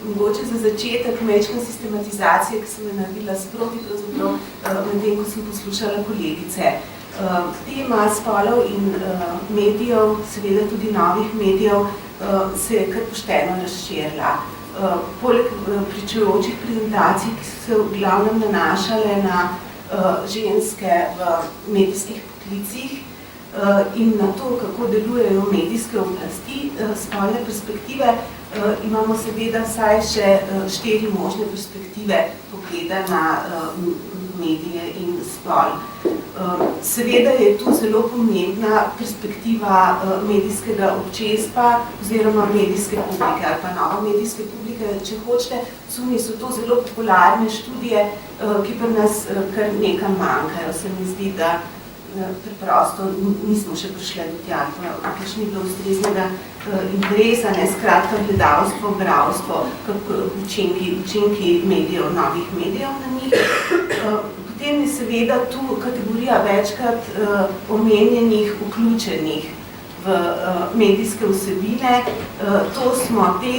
Mogoče za začetek mečka sistematizacije, ki sem jo naredila sproti, pravzaprav medtem, ko sem poslušala kolegice. Tema spolov in medijev, seveda tudi novih medijev, se je kar pošteno razširila. Poleg pričujočih prezentacij, ki so se v glavnem nanašale na ženske v medijskih poklicih in na to, kako delujejo medijske oblasti, spolne perspektive, imamo seveda vsaj še 4 možne perspektive pogleda na medije in spol. Seveda je tu zelo pomembna perspektiva medijskega občestva oziroma medijske publike ali pa nova medijske publike, če hočete. Sumi so to zelo popularne študije, ki pri nas kar nekam manjkajo. Se mi zdi, da preprosto nismo še prišli do tja, ker še ni bilo ustreznega interesa, skratka gledalstvo, bralstvo, učinki medijev, novih medijev na njih. Potem je seveda tu kategorija večkrat omenjenih, vključenih v medijske vsebine. To smo te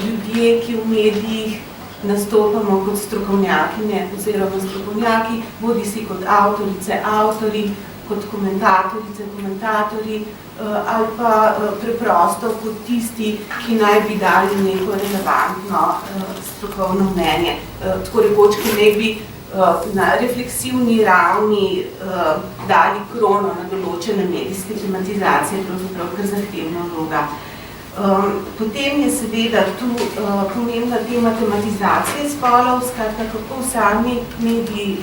ljudje, ki v medijih nastopamo kot strokovnjakinje oziroma strokovnjaki, bodisi kot avtorice, avtori, kot komentatorice, komentatorji ali pa preprosto kot tisti, ki naj bi dali neko relevantno strokovno mnenje. Tako rekoč, ki ne bi na refleksivni ravni dali krono na določene medijske tematizacije, pravzaprav kar zahtevna vloga. Potem je seveda tu pomembna tema tematizacije spolov, skratka, kako sami mediji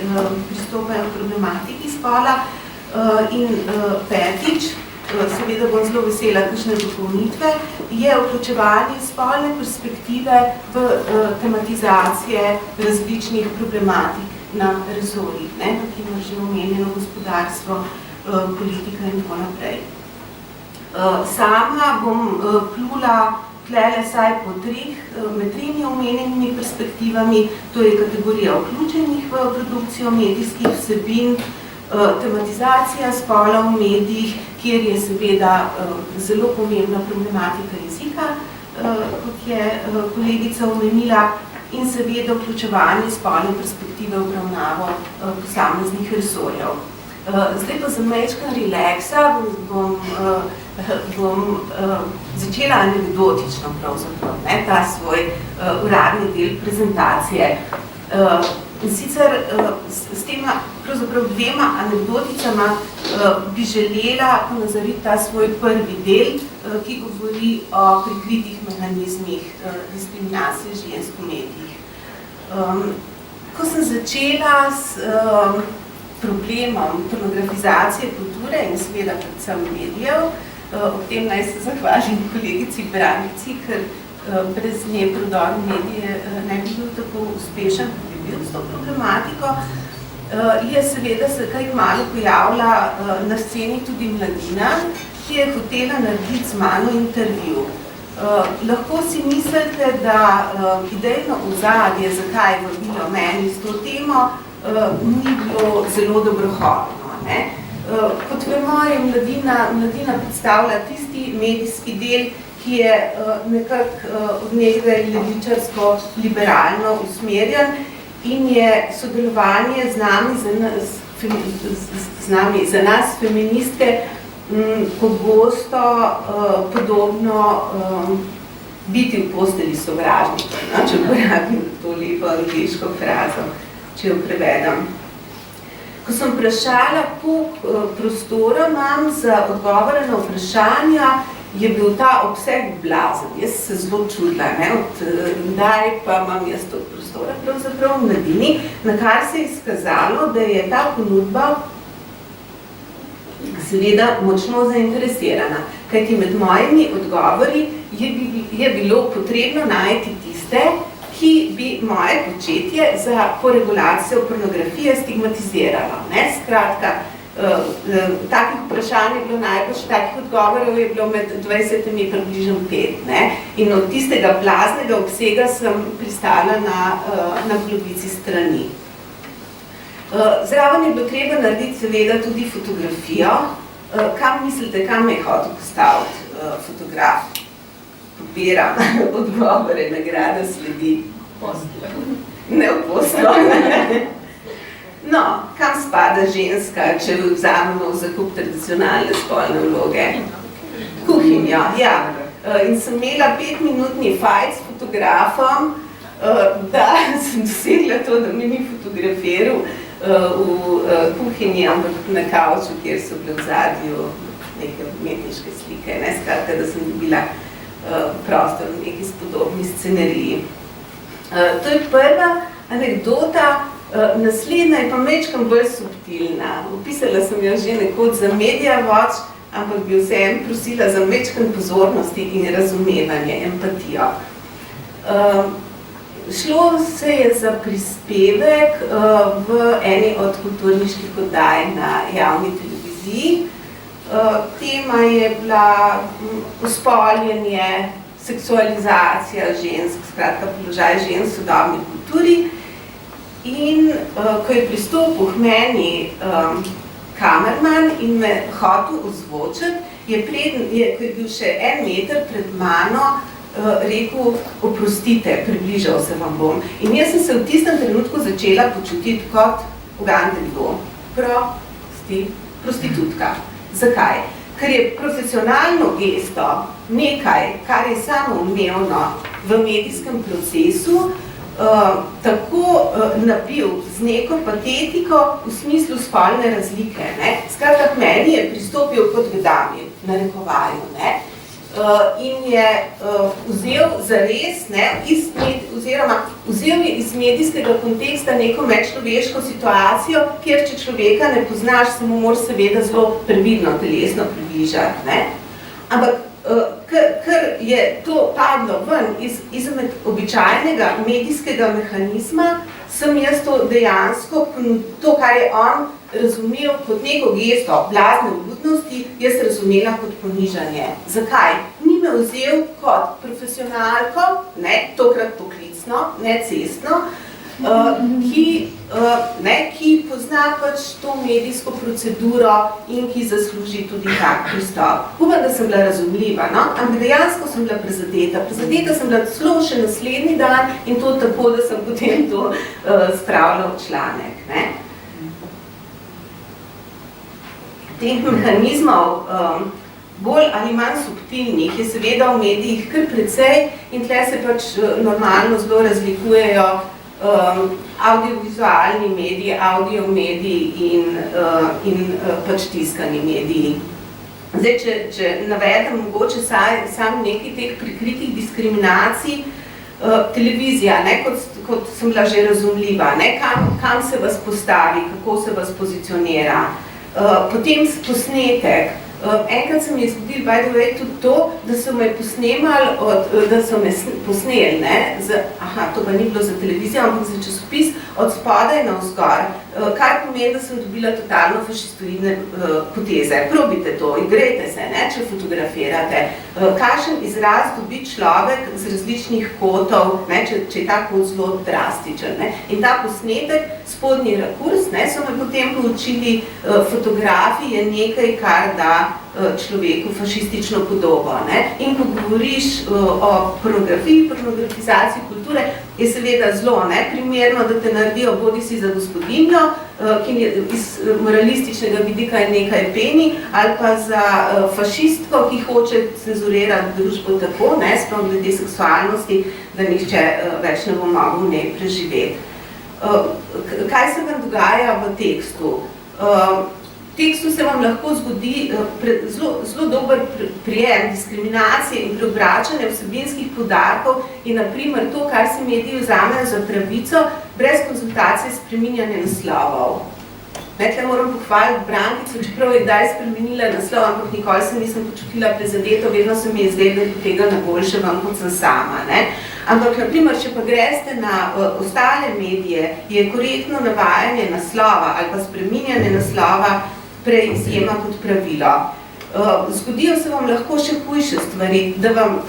pristopajo k problematiki spola. In petič, seveda bom zelo vesela kakšne dopolnitve, je vključevanje spolne perspektive v tematizacije različnih problematik na resorjih, na primer že omenjeno gospodarstvo, politika in tako naprej. Sama bom plula tlele saj po med 3 omenjenimi perspektivami, to je kategorija vključenih v produkcijo medijskih vsebin, tematizacija spola v medijih, kjer je seveda zelo pomembna problematika jezika, kot je kolegica omenila, in seveda vključevanje spolne perspektive v obravnavo posameznih resorjev. Zdaj pa za majčkan relaksa bom začela anekdotično pravzaprav, ta svoj uradni del prezentacije. In sicer s tema pravzaprav 2 anekdoticama bi želela ponazoriti ta svoj prvi del, ki govori o prikritih mehanizmih diskriminacije žensk v medijih. Ko sem začela s problemom pornografizacije kulture in seveda predvsem medijev, ob tem naj se zahvalim kolegici Brankici, ker brez nje prodor medije ne bi bil tako uspešen, kot bi bil s to problematiko, je seveda se kaj kmalu pojavila na sceni tudi mladina, ki je hotela narediti z mano intervju. Lahko si mislite, da idejno ozadje, zakaj je bilo meni s to temo, ni bilo zelo dobrohotno. Kot vemo, je mladina predstavlja tisti medijski del, ki je nekako od nekdaj levičarsko-liberalno usmerjen in je sodelovanje z nami, za nas feministke, pogosto podobno biti v posteli sovražnika, če uporabim to lepo angleško frazo, če jo prevedem. Ko sem vprašala, koliko prostora imam za odgovore na vprašanja, je bil ta obseg blazen. Jaz se zelo čudila, kdaj pa imam jaz to prostora, pravzaprav v mladini, na kar se je izkazalo, da je ta ponudba seveda močno zainteresirana. Kajti med mojimi odgovori je bilo potrebno najti tiste, ki bi moje početje za koregulacijo pornografije stigmatiziralo. Skratka, takih vprašanj je bilo najbolj, takih odgovorov je bilo med 20 približno 5. In od tistega blaznega obsega sem pristala na polovici strani. Zraven je bilo treba narediti seveda tudi fotografijo. Kam mislite, kam je hotel postaviti fotograf? pobiram odgovore, nagrada sledi. Ne v poslu. No, kam spada ženska, če vzamemo v zakup tradicionalne spolne vloge? Kuhinjo, ja. In sem imela 5-minutni fajt s fotografom, da sem dosegla to, da mi ni fotografiral v kuhinji, ampak na kavču, kjer so bile v zadju neke umetniške slike, ne, skratka, da sem dobila prostor v neki spodobni scenariji. To je prva anekdota, naslednja je pa majčkeno bolj subtilna. Opisala sem jo že nekoč za Media Watch, ampak bi vseeno prosila za majčkeno pozornosti in razumevanje, empatijo. Šlo se je za prispevek v eni od kulturniških oddaj na javni televiziji. Tema je bila uspolnjenje, seksualizacija žensk, skratka položaj žensk v sodobni kulturi. In ko je pristopil k meni kamerman in me hotel ozvočiti, ko je bil še 1 meter pred mano, rekel, oprostite, približal se vam bom. In jaz sem se v tistem trenutku začela počutiti kot ugandelo, prostitutka. Zakaj? Ker je profesionalno gesto nekaj, kar je samoumevno v medijskem procesu, tako nabil z neko patetiko v smislu spolne razlike. Ne? Skratka, k meni je pristopil kot vedami, narekovaju, ne? In je vzel zares, ne, oziroma vzel je iz medijskega konteksta neko medčloveško situacijo, kjer če človeka ne poznaš, se mu moraš seveda zelo previdno, telesno približati. Ne? Ampak ker je to padlo ven izmed običajnega medijskega mehanizma, sem jaz to dejansko, to, kar je on razumel kot neko gesto blazne vljudnosti, jaz razumela kot ponižanje. Zakaj? Ni me vzel kot profesionalko, ne, tokrat poklicno, ne cestno, ki pozna pač to medijsko proceduro in ki zasluži tudi tak pristop. Upam, da sem bila razumljiva, no? Ampak dejansko sem bila prizadeta. Prizadeta sem bila celo še naslednji dan in to tako, da sem potem to spravila v članek. Ne? Teh mehanizmov, bolj ali manj subtilnih, je seveda v medijih kar precej in tle se pač normalno zelo razlikujejo audiovizualni mediji, audio mediji in pač tiskani mediji. Zdaj, če navedem mogoče sam nekaj teh prikritih diskriminacij, televizija, ne, kot sem bila že razumljiva, ne, kam se vas postavi, kako se vas pozicionira. Potem posnetek. Enkrat se mi je zgodil, by the way, tudi to, da so me posnemali, da so me posneli, ne, to pa ni bilo za televizijo, ampak za časopis, od spodaj na vzgor, kar pomeni, da sem dobila totalno fašistoidne poteze. Probite to, igrajte se, ne, če fotografirate. Kakšen izraz dobi človek z različnih kotov, ne, če je ta kot zelo drastičen. Ne. In ta posnetek, spodnji rakurs, ne, so me potem poučili, fotografij je nekaj, kar da človeku fašistično podobo. Ne? In ko govoriš o pornografiji, pornografizaciji kulture, je seveda zelo primerno, da te naredijo bodisi za gospodinjo, ki iz moralističnega vidika je nekaj peni, ali pa za fašistko, ki hoče cenzurirati družbo tako, ne, sploh glede seksualnosti, da nihče več ne bo mogel v njej preživeti. Kaj se vam dogaja v tekstu? V tekstu se vam lahko zgodi zelo dober prijem diskriminacije in preobračanja vsebinskih poudarkov in na primer to, kar se mediji vzamejo za pravico, brez konzultacije spreminjanja naslovov. Tle moram pohvaliti Brankico, čeprav je kdaj spremenila naslov, ampak nikoli se nisem počutila prizadeto, vedno se mi je zdelo tega na boljše vam, kot sem sama. Ne? Ampak, na primer, če pa greste na ostale medije, je korektno navajanje naslova ali pa spreminjanje naslova prej izjema kot pravilo. Zgodijo se vam lahko še hujše stvari, da vam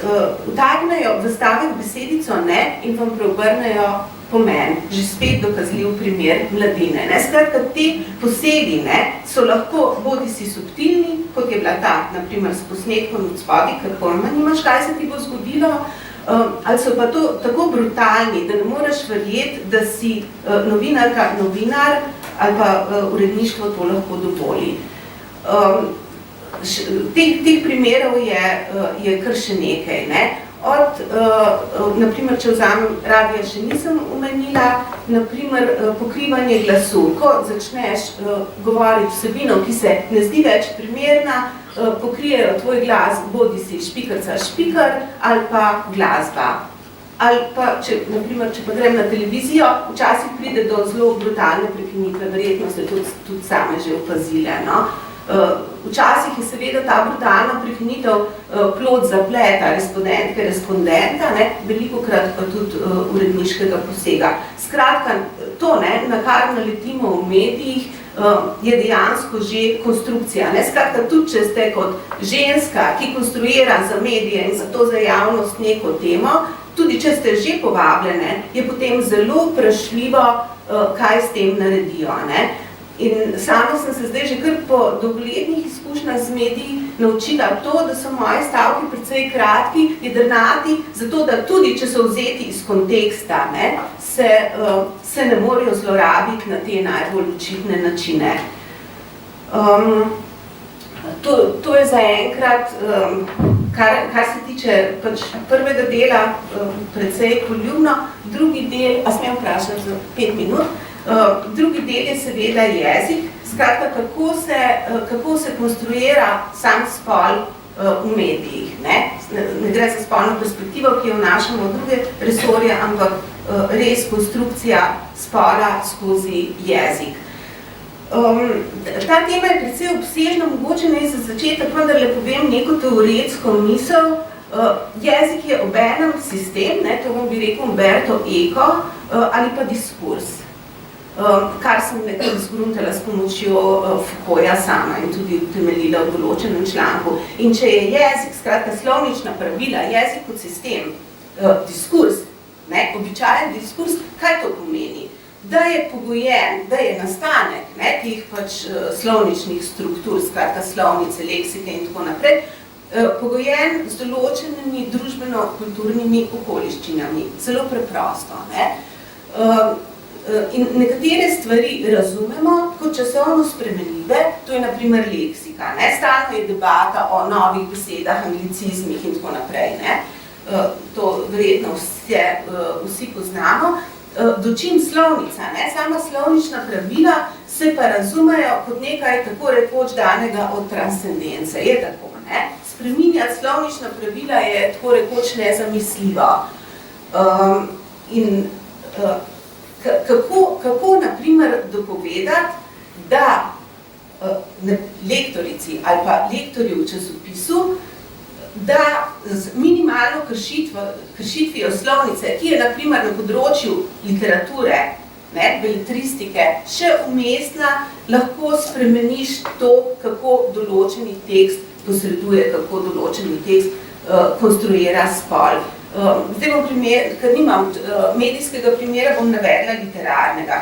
vtaknejo v stavek besedico ne in vam preobrnejo pomen, že spet dokazljiv primer mladine. Ne? Skratka, te posegi so lahko bodisi subtilni, kot je bila ta, naprimer, s posnetkom od spodaj, ker pojma nimaš, kaj se ti bo zgodilo, ali so pa to tako brutalni, da ne moreš verjeti, da si novinarka, novinar ali pa uredništvo to lahko dovoli. Teh primerov je kar še nekaj. Ne? Naprimer, če vzamem radija, še nisem omenila, naprimer, pokrivanje glasu. Ko začneš govoriti vsebino, ki se ne zdi več primerna, pokrijejo tvoj glas, bodi si špikarca, špikar ali pa glasba. Ali pa, naprimer, če pa grem na televizijo, včasih pride do zelo brutalne prekinitve, verjetno ste tudi same že opazile. No? Včasih je seveda ta brutalna prekinitev plod zapleta respondentke, respondenta, velikokrat pa tudi uredniškega posega. Skratka, to, na kar naletimo v medijih, je dejansko že konstrukcija. Skratka, tudi če ste kot ženska, ki konstruira za medije in zato za javnost neko temo, tudi če ste že povabljene, je potem zelo vprašljivo, kaj s tem naredijo. In sama sem se zdaj že kar po dolgoletnih izkušnjah z mediji naučila to, da so moji stavki precej kratki, jedrnati, zato da tudi, če so vzeti iz konteksta, se ne morejo zlorabiti na te najbolj očitne načine. To je zaenkrat, kar se tiče prvega dela, precej poljubno, drugi del, a smem vprašati za 5 minut, drugi del je seveda jezik, skratka, kako se konstruira sam spol v medijih. Ne gre za spolno perspektivo, ki jo vnašamo v druge resorje, ampak res konstrukcija spola skozi jezik. Ta tema je precej obsežna, mogoče naj za začetek vendarle povem neko teoretsko misel. Jezik je obenem sistem, to vam bi rekel Umberto Eco, ali pa diskurs. Kar sem nekaj zgruntala s pomočjo Foucaulta sama in tudi utemeljila v določenem članku. In če je jezik, skratka slovnična pravila, jezik kot sistem, diskurs, običajen diskurs, kaj to pomeni? Da je pogojen, da je nastanek teh slovničnih struktur, skratka slovnice, leksike in tako naprej, pogojen z določenimi družbeno-kulturnimi okoliščinami. Zelo preprosto. In nekatere stvari razumemo kot časovno spremenljive, to je na primer leksika. Stalno je debata o novih besedah, anglicizmih in tako naprej. To verjetno vsi poznamo. Dočim slovnica, sama slovnična pravila se pa razumejo kot nekaj tako rekoč danega od transcendence. Je tako, Spreminjati slovnična pravila je tako rekoč nezamisljivo. In kako na primer dopovedati, da lektorici ali pa lektorju v časopisu, da z minimalno kršitvijo slovnice, ki je na primer na področju literature, beletristike, še umestna, lahko spremeniš to, kako določeni tekst posreduje, kako določeni tekst konstruira spol. Zdaj bom primer, ker nimam medijskega primera, bom navedla literarnega.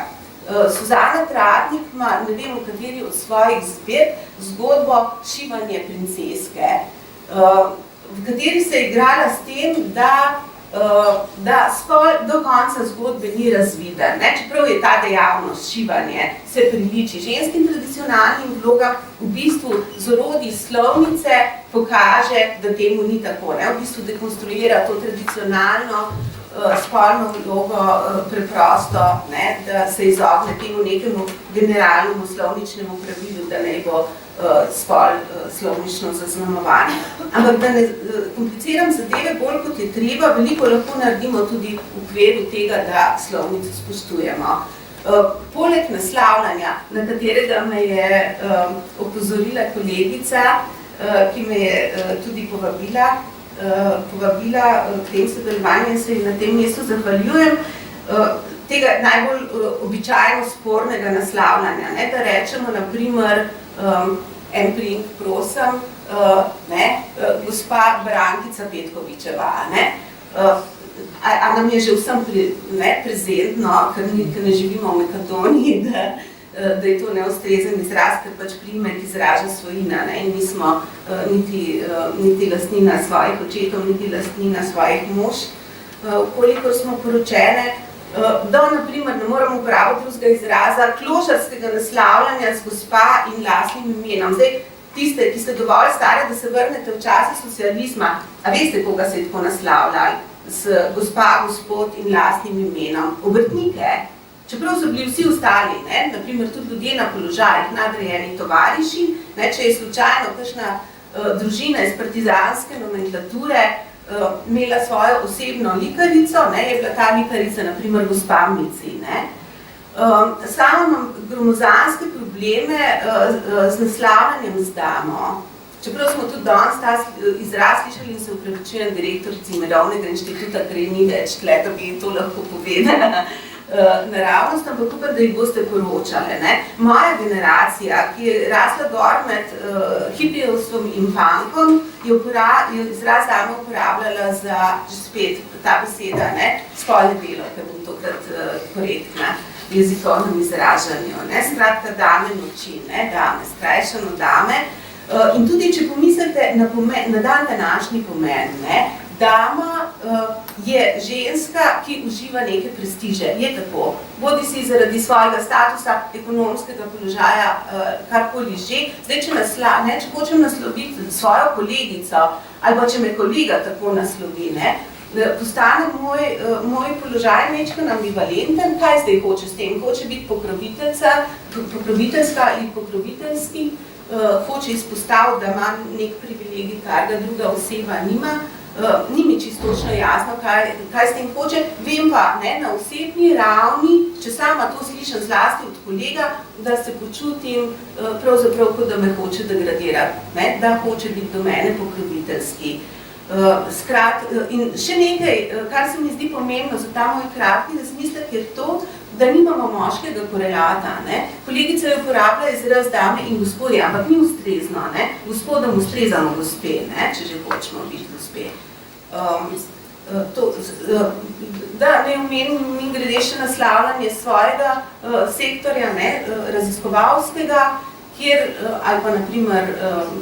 Suzana Tratnik ima, ne vem, v kateri od svojih zbirk, zgodbo Šivanje princeske, v kateri se je igrala s tem, da spol do konca zgodbe ni razviden. Čeprav je ta dejavnost, šivanje, se priliči ženskim tradicionalnim vlogam, v bistvu z orodji slovnice pokaže, da temu ni tako. V bistvu dekonstruira to tradicionalno spolno vlogo preprosto, da se izogne temu nekemu generalnemu slovničnemu pravilu, da naj bo spol slovnično zaznamovan. Ampak da ne kompliciram zadeve bolj kot je treba, veliko lahko naredimo tudi v okviru tega, da slovnico spoštujemo. Poleg naslavljanja, na katerega me je opozorila kolegica, ki me je tudi povabila k tem sodelovanju in se na tem mestu zahvaljujem, tega najbolj običajno spornega naslavljanja. Da rečemo, na primer, en prink, prosim, gospa Brankica Petkovičeva, a nam je že vsem prezentno, ker ne živimo v Makedoniji, da je to neustrezen izraz, ker pač priimek izraža svojina, in nismo niti lastnina svojih očetov, niti lastnina svojih mož. Kolikor smo poročene, da naprimer ne moramo uporabiti drugega izraza klošarskega naslavljanja z gospa in lastnim imenom. Zdaj, tiste, ki ste dovolj stare, da se vrnete v čase socializma, a veste, koga se je tako naslavljali? Z gospa, gospod in lastnim imenom. Obrtnike, čeprav so bili vsi ostali, naprimer tudi ljudje na položajih, nadrejeni tovariši, če je slučajno kakšna družina iz partizanske nomenklature imela svojo osebno likarico, je bila ta likarica naprimer gospa Mici. Sama imam gromozanske probleme z naslavljanjem z damo. Čeprav smo tudi danes ta izraz slišali in se upravičujem direktorici Mirovnega inštituta, ker je ni več tle, da bi to lahko povedala naravnost, ampak upam, da jih boste poročale. Moja generacija, ki je rasla gor med hipijevstvom in punkom, je izraz dame uporabljala za, že spet, ta beseda, spolne delo, ker bom tokrat korektna v jezikovnem izražanju. Skratka, dame noči, dame, skrajšano dame. In tudi, če pomislite na dan današnji pomen, dama je ženska, ki uživa neke prestiže, je tako, bodi si zaradi svojega statusa, ekonomskega položaja, karkoli že. Zdaj, če hočem nasloviti svojo kolegico, ali pa če me kolega tako naslovi, postane moj položaj mečkan ambivalenten, kaj zdaj hoče s tem? Hoče biti pokroviteljska ali pokroviteljski, hoče izpostaviti, da ima nek privilegij, kar ga druga oseba nima. Ni mi čisto točno jasno, kaj s tem hoče. Vem pa, na osebni ravni, če sama to slišim zlasti od kolega, da se počutim pravzaprav, kot da me hoče degradirati, da hoče biti do mene pokroviteljski. In še nekaj, kar se mi zdi pomembno za ta moj kratki razmislek, je to, da nimamo moškega korelata. Kolegica je uporabila izraz dame in gospodje, ampak ni ustrezno. Gospodom ustrezamo gospe, če že hočemo biti gospe. Da ne omenim grede še naslavljanje svojega sektorja, raziskovalskega, ali pa naprimer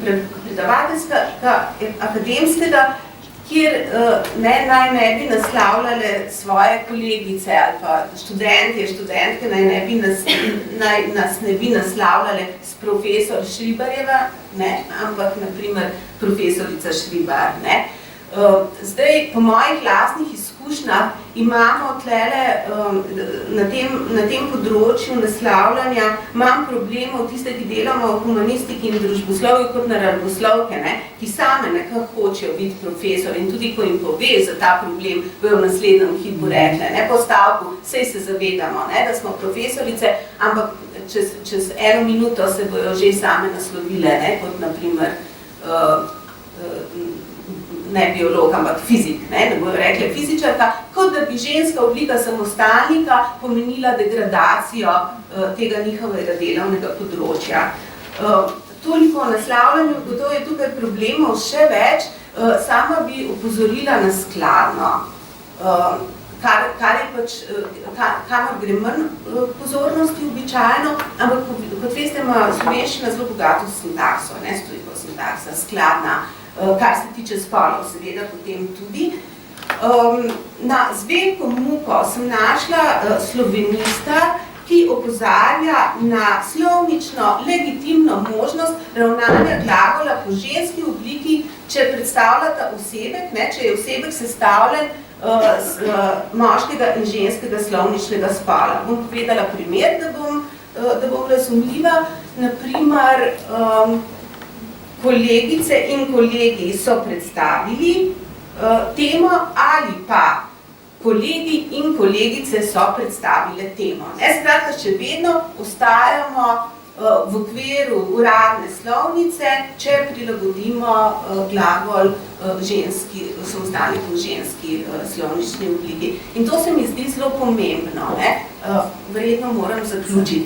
predavateljskega, akademskega, kjer naj ne bi naslavljale svoje kolegice ali pa študentke naj nas ne bi naslavljale s profesor Šribarjeva, ampak naprimer profesorica Šribar. Zdaj, po mojih lastnih izkušnjah imamo tlele na tem področju naslavljanja, imam problemov tiste, ki delamo v humanistiki in družboslovju kot naravoslovke, ki same nekako hočejo biti profesor in tudi, ko jim pove za ta problem, bojo v naslednjem hipu rekle, po stavku, sej se zavedamo, da smo profesorice, ampak čez eno minuto se bojo že same naslovile, kot naprimer ne biolog, ampak fizik, ne bojo rekle fizičarka, kot da bi ženska oblika samostalnika pomenila degradacijo tega njihovega delovnega področja. Toliko o naslavljanju, gotovo je tukaj problemov še več, sama bi opozorila na skladno, kar je pač, kamor gre manj pozornosti običajno, ampak kot veste, ima slovenščina zelo bogato sintakso, stojiko sintaksa, skladna, kar se tiče spolov, seveda potem tudi. Na zbirko Muko sem našla slovenista, ki opozarja na slovnično legitimno možnost ravnanja glagola po ženski obliki, če predstavljata osebek, če je osebek sestavljen moškega in ženskega slovničnega spola. Bom povedala primer, da bom razumljiva. Naprimer, kolegice in kolegi so predstavili temo ali pa kolegi in kolegice so predstavile temo. Skratka, še vedno ostajamo v okviru uradne slovnice, če prilagodimo glagol samostalniku v ženski slovnični obliki. In to se mi zdi zelo pomembno, verjetno moram zaključiti.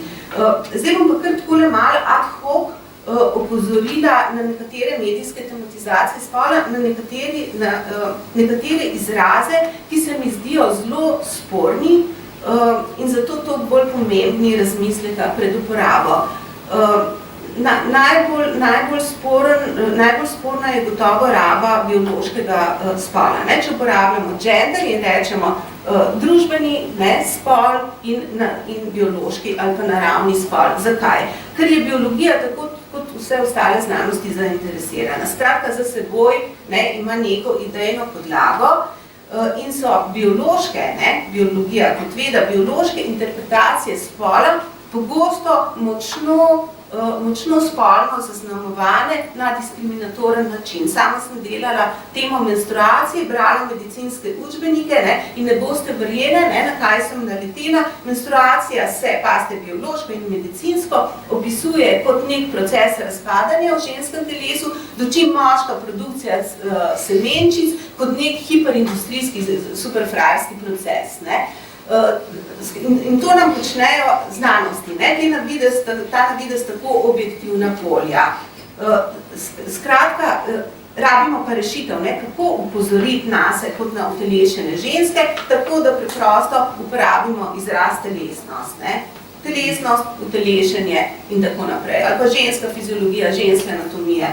Zdaj bom pa kar takole malo ad hoc opozorila na nekatere medijske tematizacije spola, na nekatere izraze, ki se mi zdijo zelo sporni in zato to bolj pomembni razmisleka pred uporabo. Najbolj sporna je gotovo raba biološkega spola. Če uporabljamo gender in rečemo družbeni spol in biološki ali pa naravni spol. Zakaj? Ker je biologija tako kot vse ostale znanosti zainteresirana. Skratka, za seboj ima neko idejno podlago in so biologija kot veda, biološke interpretacije spola pogosto močno spolno zaznamovane na diskriminatoren način. Sama sem delala temo menstruacije, brala medicinske učbenike in ne boste verjeli, na kaj sem naletela. Menstruacija se, pazite, biološko in medicinsko opisuje kot nek proces razpadanja v ženskem telesu, dočim moška produkcija semenčic kot nek hiperindustrijski, superfrajerski proces. In to nam počnejo znanosti, ta navidez tako objektivna polja. Skratka, rabimo pa rešitev, kako upozoriti nase kot na utelešene ženske, tako da preprosto uporabimo izraz telesnost. Telesnost, utelešenje in tako naprej. Ali pa ženska fiziologija, ženske anatomije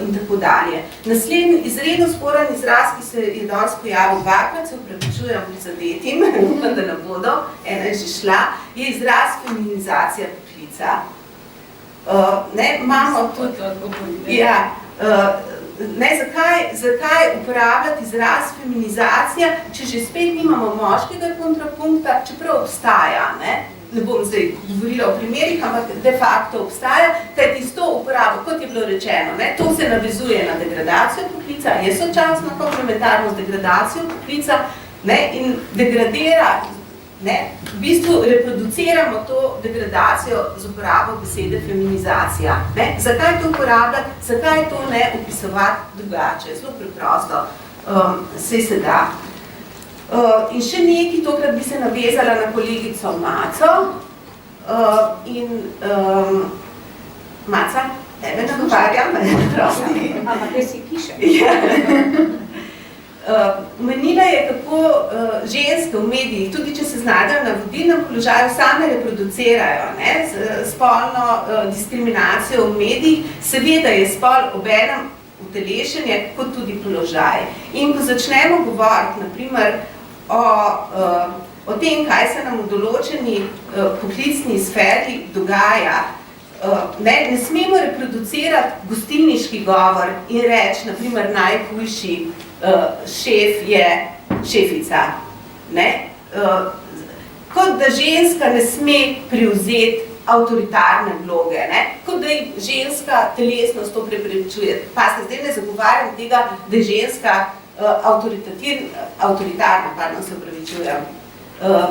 in tako dalje. Naslednji izredno sporen izraz, ki se je danes pojavil dvakrat, se upravičujem prizadetim, upam, da ne bodo, ena je že šla, je izraz feminizacija poklica. Imamo tudi... Zakaj uporabljati izraz feminizacija, če že spet nimamo moškega kontrapunkta, čeprav obstaja, ne bom zdaj govorila o primerih, ampak de facto obstaja, kajti s to uporabo, kot je bilo rečeno, to se navezuje na degradacijo poklica, je sočasno komplementarno z degradacijo poklica in degradira, v bistvu reproduciramo to degradacijo z uporabo besede feminizacija. Zakaj to uporabljati, zakaj to ne opisovati drugače? Zelo preprosto, saj se da. In še nekaj, tokrat bi se navezala na kolegico Maco in Maca, tebe nagovarjam, prosti. Ampak kaj si piše? Menila je, kako ženske v medijih, tudi če se znajdejo na vodilnem položaju, same reproducirajo spolno diskriminacijo v medijih. Seveda je spol obenem utelešenje kot tudi položaj. In ko začnemo govoriti, naprimer, o tem, kaj se nam v določeni poklicni sferi dogaja, ne smemo reproducirati gostilniški govor in reči, naprimer, najhujši šef je šefica. Kot da ženska ne sme prevzeti avtoritarne vloge, kot da je ženska telesnost to preprečuje. Pazite, zdaj ne zagovarjam tega, da je ženska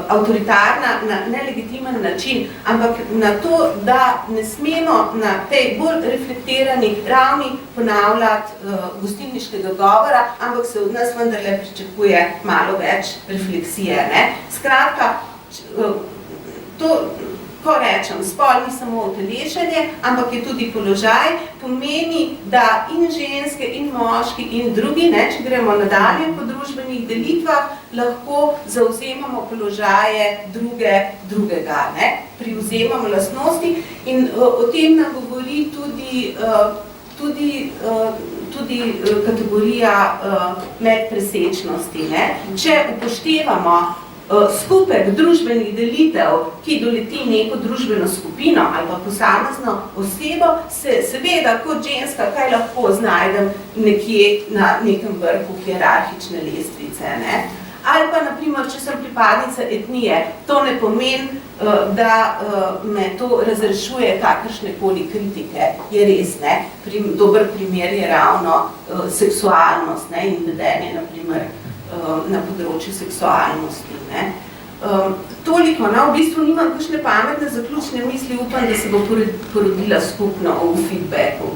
avtoritarna na nelegitimen način, ampak na to, da ne smemo na tej bolj reflektirani ravni ponavljati gostilniškega govora, ampak se od nas vendarle pričakuje malo več refleksije. Skratka, ko rečem, spol ni samo utelešenje, ampak je tudi položaj, pomeni, da in ženske, in moški, in drugi, če gremo nadalje po družbenih delitvah, lahko zavzemamo položaje drugega, privzemamo lastnosti in o tem nam govori tudi kategorija medpresečnosti. Če upoštevamo skupek družbenih delitev, ki doleti neko družbeno skupino ali pa posamezno osebo, se seveda kot ženska kaj lahko znajdem nekje na nekem vrhu hierarhične lestvice. Ali pa, naprimer, če sem pripadnica etnije, to ne pomeni, da me to razrešuje kakršnekoli kritike. Je res, dober primer je ravno seksualnost in vedenje, naprimer, na področju seksualnosti. Toliko, v bistvu nimam kakšne pametne zaključne misli, upam, da se bo porodila skupno v feedbacku.